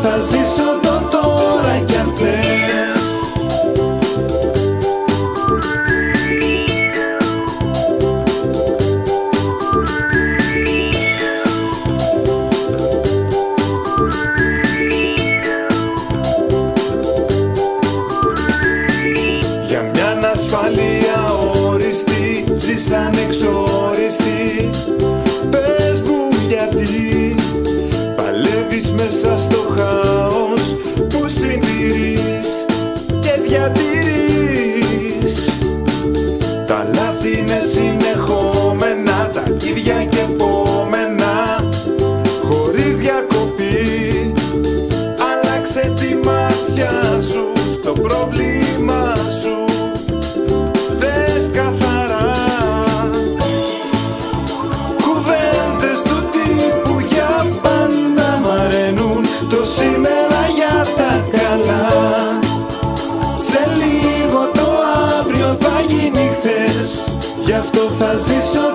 θα ζήσω το τώρα κι ας κλαις. Για μια ανασφάλεια όριστη ζεις ανεξόριστη. Πες μου γιατί παλεύεις μέσα στο χάος που συντηρείς και διατηρείς. Τα λάθη είναι συνεχόμενα, τα ίδια και επόμενα, χωρίς διακοπή. Άλλαξε τη μάτια σου στο πρόβλημα σου, δες καθαρά. Κουβέντες του τύπου για πάντα μαραίνουν το σήμερα για τα καλά. Σε λίγο το αύριο θα γίνει χθες, γι' αυτό θα ζήσω